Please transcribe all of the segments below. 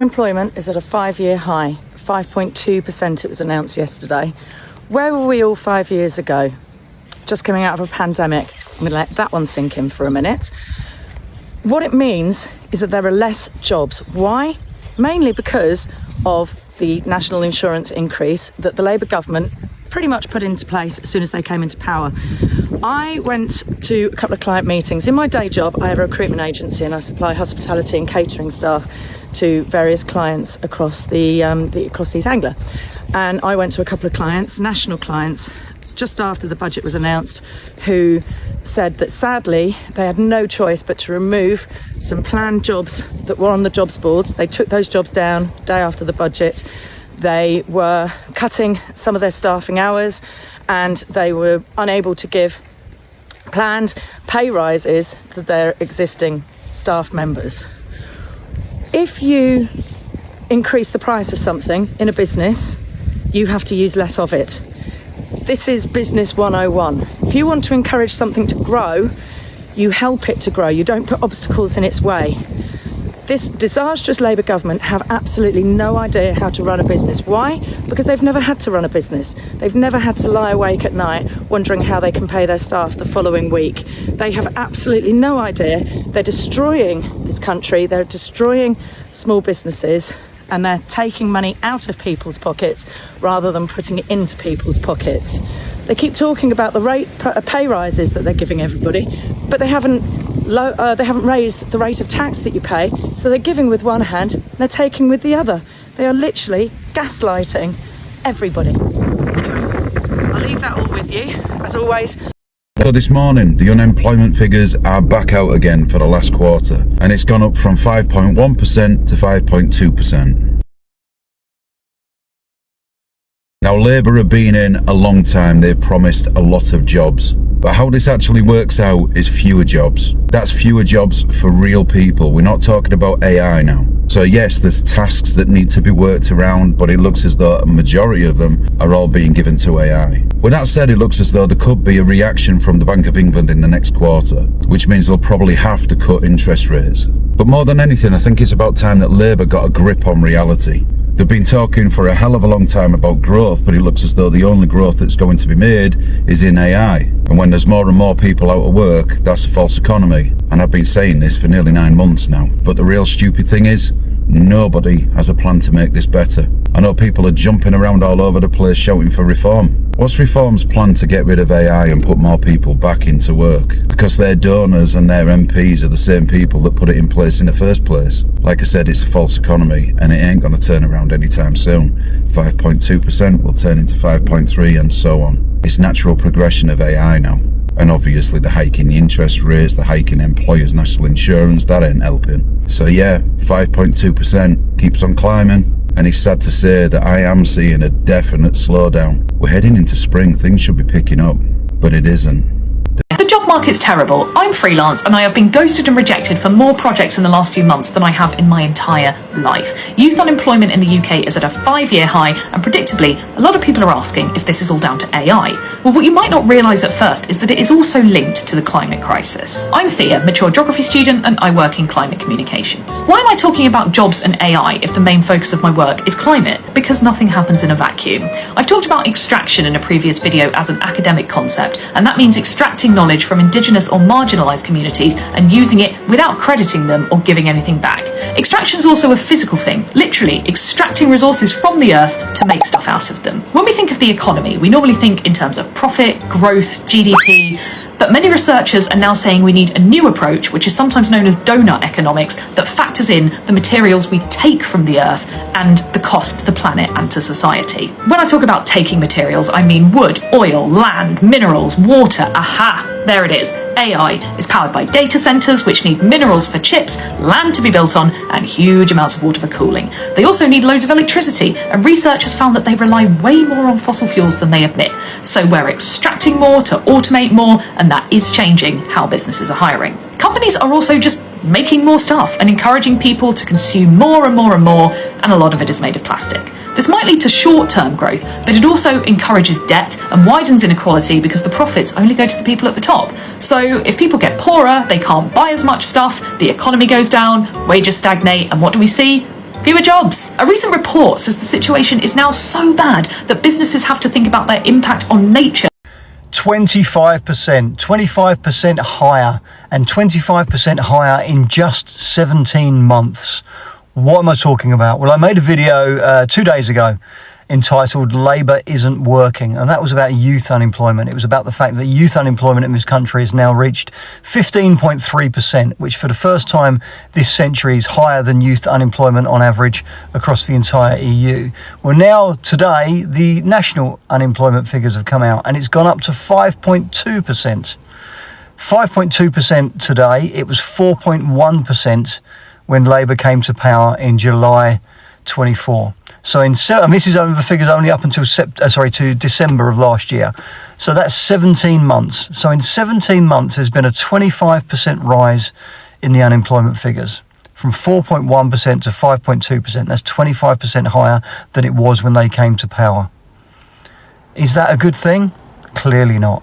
Employment is at a 5-year high, 5.2% it was announced yesterday. Where were we all 5 years ago? Just coming out of a pandemic. I'm going to let that one sink in for a minute. What it means is that there are less jobs. Why? Mainly because of the national insurance increase that the Labour government pretty much put into place as soon as they came into power. I went to a couple of client meetings. In my day job, I have a recruitment agency and I supply hospitality and catering staff to various clients across across East Anglia. And I went to a couple of clients, national clients, just after the budget was announced, who said that sadly they had no choice but to remove some planned jobs that were on the jobs boards. They took those jobs down day after the budget. They were cutting some of their staffing hours and they were unable to give planned pay rises to their existing staff members. If you increase the price of something in a business, you have to use less of it. This is business 101. If you want to encourage something to grow, you help it to grow. You don't put obstacles in its way. This disastrous Labour government have absolutely no idea how to run a business. Why? Because they've never had to run a business. They've never had to lie awake at night wondering how they can pay their staff the following week. They have absolutely no idea. They're destroying this country. They're destroying small businesses and they're taking money out of people's pockets rather than putting it into people's pockets. They keep talking about the pay rises that they're giving everybody, but they haven't raised the rate of tax that you pay, so they're giving with one hand and they're taking with the other. They are literally gaslighting everybody. Anyway, I'll leave that all with you, as always. So this morning, the unemployment figures are back out again for the last quarter, and it's gone up from 5.1% to 5.2%. Now, Labour have been in a long time. They've promised a lot of jobs. But how this actually works out is fewer jobs. That's fewer jobs for real people. We're not talking about AI now. So yes, there's tasks that need to be worked around, but it looks as though a majority of them are all being given to AI. With that said, it looks as though there could be a reaction from the Bank of England in the next quarter, which means they'll probably have to cut interest rates. But more than anything, I think it's about time that Labour got a grip on reality. They've been talking for a hell of a long time about growth, but it looks as though the only growth that's going to be made is in AI. And when there's more and more people out of work, that's a false economy. And I've been saying this for nearly 9 months now. But the real stupid thing is, nobody has a plan to make this better. I know people are jumping around all over the place shouting for reform. What's Reform's plan to get rid of AI and put more people back into work? Because their donors and their MPs are the same people that put it in place in the first place. Like I said, it's a false economy and it ain't going to turn around anytime soon. 5.2% will turn into 5.3 and so on. It's natural progression of AI now. And obviously the hike in the interest rates, the hike in employers' national insurance, that ain't helping. So yeah, 5.2% keeps on climbing. And it's sad to say that I am seeing a definite slowdown. We're heading into spring, things should be picking up, but it isn't. The job market's terrible. I'm freelance and I have been ghosted and rejected for more projects in the last few months than I have in my entire life. Youth unemployment in the UK is at a 5-year high, and predictably, a lot of people are asking if this is all down to AI. Well, what you might not realise at first is that it is also linked to the climate crisis. I'm Thea, mature geography student, and I work in climate communications. Why am I talking about jobs and AI if the main focus of my work is climate? Because nothing happens in a vacuum. I've talked about extraction in a previous video as an academic concept, and that means extracting knowledge from indigenous or marginalised communities and using it without crediting them or giving anything back. Extraction is also a physical thing, literally extracting resources from the earth to make stuff out of them. When we think of the economy, we normally think in terms of profit, growth, GDP, but many researchers are now saying we need a new approach, which is sometimes known as donut economics, that factors in the materials we take from the earth and the cost to the planet and to society. When I talk about taking materials, I mean wood, oil, land, minerals, water. Aha, there it is. AI is powered by data centers, which need minerals for chips, land to be built on, and huge amounts of water for cooling. They also need loads of electricity, and research has found that they rely way more on fossil fuels than they admit. So we're extracting more to automate more, and that is changing how businesses are hiring. Companies are also just making more stuff and encouraging people to consume more and more and more, and a lot of it is made of plastic. This might lead to short-term growth, but it also encourages debt and widens inequality because the profits only go to the people at the top. So if people get poorer, they can't buy as much stuff, the economy goes down, wages stagnate, and what do we see? Fewer jobs. A recent report says the situation is now so bad that businesses have to think about their impact on nature. 25% higher, and 25% higher in just 17 months. What am I talking about? Well, I made a video 2 days ago entitled Labour Isn't Working, and that was about youth unemployment. It was about the fact that youth unemployment in this country has now reached 15.3%, which for the first time this century is higher than youth unemployment on average across the entire EU. Well, now today the national unemployment figures have come out and it's gone up to 5.2%. 5.2% today. It was 4.1% when Labour came to power in July 24. So this is only the figures only up until to December of last year. So that's 17 months. So in 17 months, there's been a 25% rise in the unemployment figures, from 4.1% to 5.2%. That's 25% higher than it was when they came to power. Is that a good thing? Clearly not.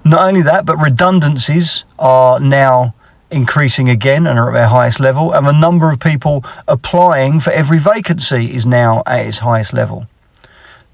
Not only that, but redundancies are now increasing again and are at their highest level, and the number of people applying for every vacancy is now at its highest level.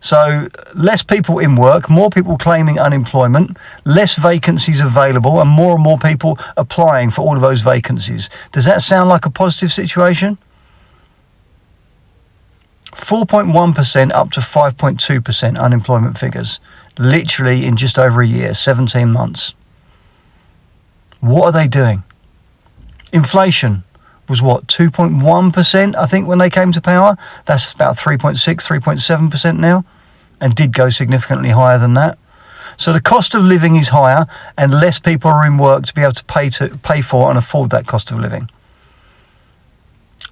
So less people in work, more people claiming unemployment, less vacancies available, and more people applying for all of those vacancies. Does that sound like a positive situation? 4.1% up to 5.2% unemployment figures, literally in just over a year, 17 months. What are they doing? Inflation was what, 2.1%, I think, when they came to power. That's about 3.6, 3.7% now, and did go significantly higher than that. So the cost of living is higher, and less people are in work to be able to pay for and afford that cost of living.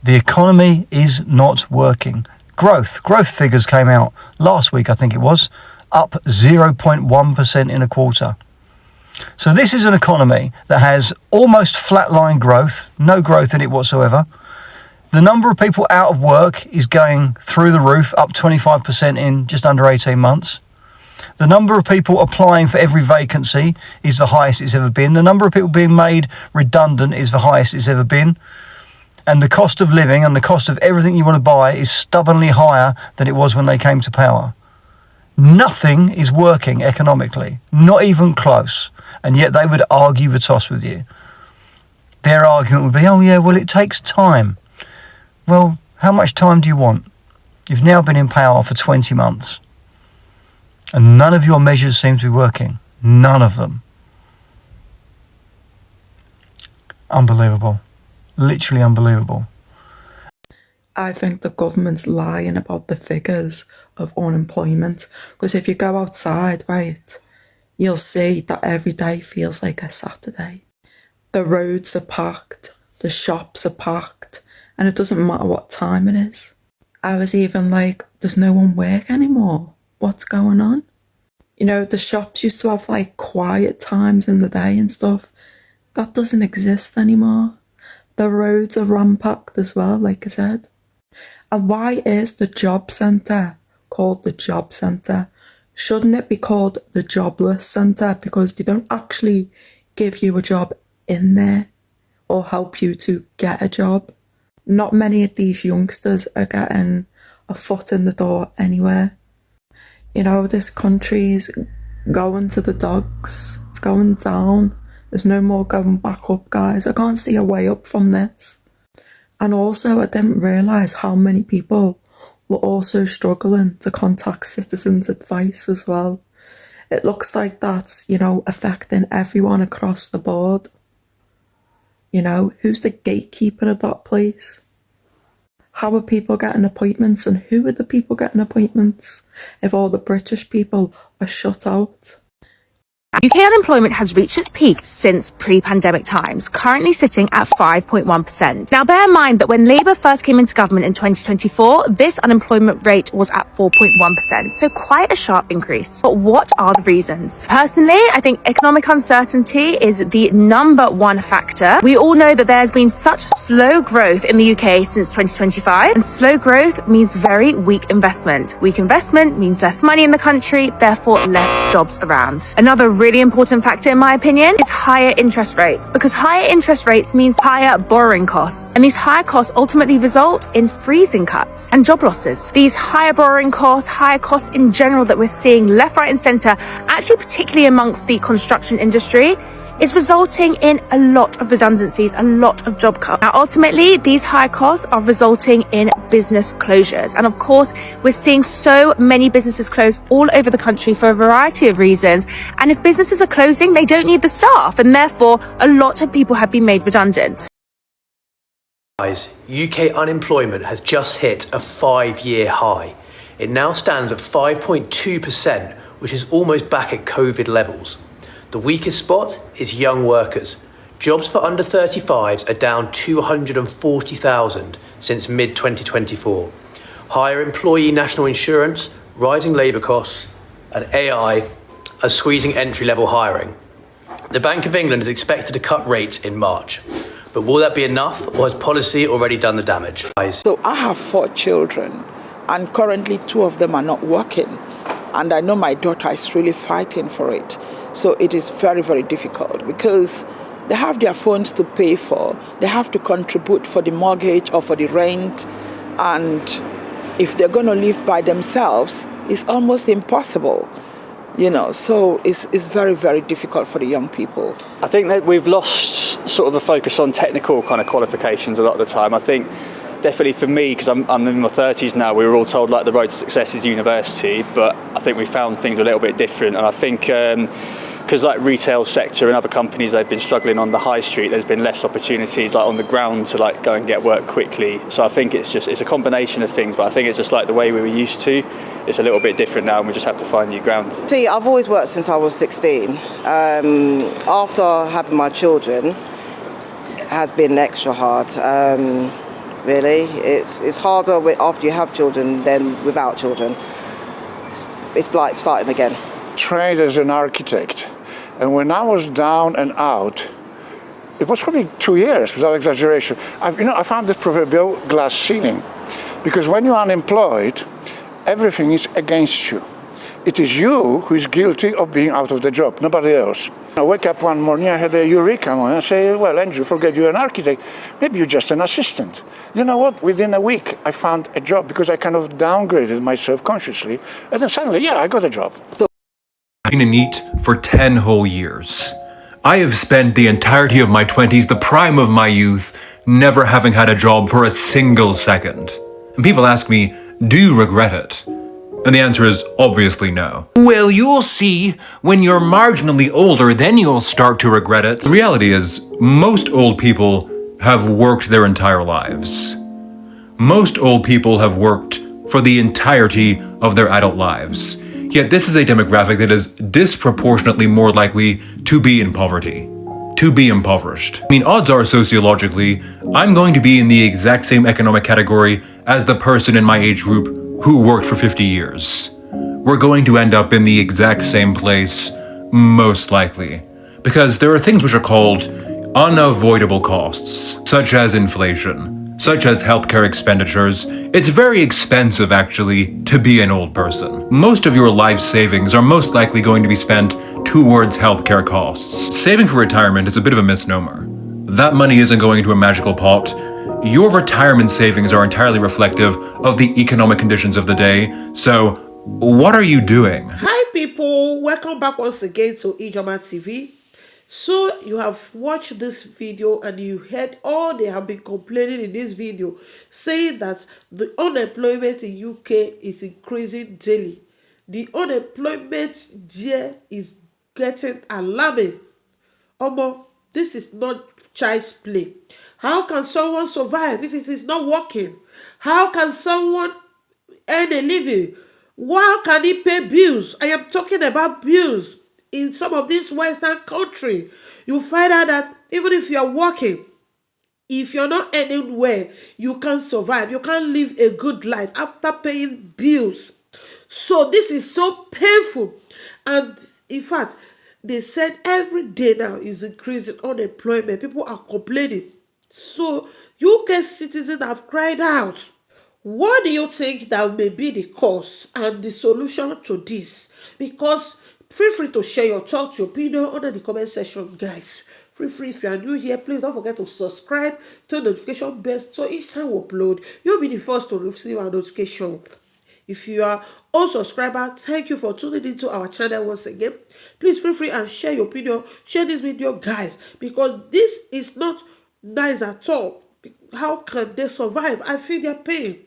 The economy is not working. Growth figures came out last week, I think it was, up 0.1% in a quarter. So this is an economy that has almost flatline growth, no growth in it whatsoever. The number of people out of work is going through the roof, up 25% in just under 18 months. The number of people applying for every vacancy is the highest it's ever been. The number of people being made redundant is the highest it's ever been. And the cost of living and the cost of everything you want to buy is stubbornly higher than it was when they came to power. Nothing is working economically, not even close. And yet they would argue the toss with you. Their argument would be, oh yeah, well, it takes time. Well, how much time do you want? You've now been in power for 20 months. And none of your measures seem to be working. None of them. Unbelievable. Literally unbelievable. I think the government's lying about the figures of unemployment. Because if you go outside, right, you'll see that every day feels like a Saturday. The roads are packed, the shops are packed, and it doesn't matter what time it is. I was even like, does no one work anymore? What's going on? You know, the shops used to have like quiet times in the day and stuff. That doesn't exist anymore. The roads are ram-packed as well, like I said. And why is the job centre called the job centre? Shouldn't it be called the jobless centre? Because they don't actually give you a job in there or help you to get a job. Not many of these youngsters are getting a foot in the door anywhere. You know, this country's going to the dogs. It's going down. There's no more going back up, guys. I can't see a way up from this. And also, I didn't realise how many people were also struggling to contact Citizens Advice as well. It looks like that's, you know, affecting everyone across the board. You know, who's the gatekeeper of that place? How are people getting appointments, and who are the people getting appointments if all the British people are shut out? UK unemployment has reached its peak since pre-pandemic times, currently sitting at 5.1%. Now, bear in mind that when Labour first came into government in 2024, this unemployment rate was at 4.1%, so quite a sharp increase. But what are the reasons? Personally, I think economic uncertainty is the number one factor. We all know that there's been such slow growth in the UK since 2025, and slow growth means very weak investment. Weak investment means less money in the country, therefore less jobs around. Another really important factor in my opinion is higher interest rates, because higher interest rates means higher borrowing costs, and these higher costs ultimately result in freezing cuts and job losses. These higher borrowing costs, higher costs in general that we're seeing left, right and centre, actually particularly amongst the construction industry, is resulting in a lot of redundancies, a lot of job cuts. Now, ultimately, these higher costs are resulting in business closures. And of course, we're seeing so many businesses close all over the country for a variety of reasons. And if businesses are closing, they don't need the staff. And therefore, a lot of people have been made redundant. UK unemployment has just hit a 5-year high. It now stands at 5.2%, which is almost back at COVID levels. The weakest spot is young workers. Jobs for under 35s are down 240,000 since mid-2024. Higher employee national insurance, rising labour costs, and AI are squeezing entry-level hiring. The Bank of England is expected to cut rates in March. But will that be enough, or has policy already done the damage? So I have 4 children, and currently 2 of them are not working. And I know my daughter is really fighting for it. So it is very, very difficult because they have their phones to pay for. They have to contribute for the mortgage or for the rent. And if they're going to live by themselves, it's almost impossible. So it's very, very difficult for the young people. I think that we've lost sort of a focus on technical kind of qualifications a lot of the time. I think definitely for me, because I'm in my 30s now, we were all told like the road to success is university, but I think we found things a little bit different. And I think because like retail sector and other companies, they've been struggling on the high street, there's been less opportunities like on the ground to like go and get work quickly. So I think it's a combination of things, but I think it's just like the way we were used to. It's a little bit different now and we just have to find new ground. See, I've always worked since I was 16. After having my children, it has been extra hard. Really, it's harder after you have children than without children. It's like starting again. Trained as an architect, and when I was down and out, it was probably 2 years without exaggeration. I found this proverbial glass ceiling, because when you're unemployed, everything is against you. It is you who is guilty of being out of the job, nobody else. I wake up one morning, I had a eureka moment. I say, well, Andrew, forget you're an architect. Maybe you're just an assistant. You know what? Within a week, I found a job because I kind of downgraded myself consciously. And then suddenly, I got a job. I've been a NEET for 10 whole years. I have spent the entirety of my 20s, the prime of my youth, never having had a job for a single second. And people ask me, do you regret it? And the answer is obviously no. Well, you'll see. When you're marginally older, then you'll start to regret it. The reality is, most old people have worked their entire lives. Most old people have worked for the entirety of their adult lives. Yet this is a demographic that is disproportionately more likely to be in poverty, to be impoverished. I mean, odds are sociologically, I'm going to be in the exact same economic category as the person in my age group who worked for 50 years. We're going to end up in the exact same place, most likely, because there are things which are called unavoidable costs, such as inflation, such as healthcare expenditures. It's very expensive, actually, to be an old person. Most of your life savings are most likely going to be spent towards healthcare costs. Saving for retirement is a bit of a misnomer. That money isn't going into a magical pot. Your retirement savings are entirely reflective of the economic conditions of the day. So, what are you doing? Hi people, welcome back once again to Ijoma TV. So you have watched this video and you heard all they have been complaining in this video, saying that the unemployment in UK is increasing daily. The unemployment here is getting alarming. This is not child's play. How can someone survive if it is not working? How can someone earn a living? How can he pay bills? I am talking about bills. In some of these Western countries, you find out that even if you're working, if you're not earning well, you can't survive. You can't live a good life after paying bills. So this is so painful. And in fact, they said every day now is increasing unemployment. People are complaining. So UK citizens have cried out. What do you think that may be the cause and the solution to this? Because Feel free to share your thoughts, your opinion under the comment section, guys. Feel free, if you are new here, please don't forget to subscribe, turn notification bell, so each time we upload, you'll be the first to receive our notification. If you are a subscriber, thank you for tuning into our channel once again. Please feel free and share your opinion, share this video, guys, because this is not nice at all. How can they survive? I feel their pain.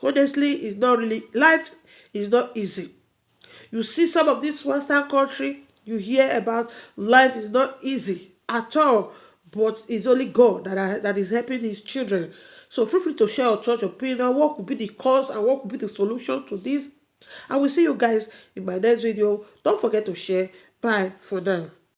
Honestly, it's not really, life is not easy. You see some of this Western country, you hear about life is not easy at all, but it's only God that is helping his children. So feel free to share your thoughts, your opinion, what could be the cause and what could be the solution to this. I will see you guys in my next video. Don't forget to share. Bye for now.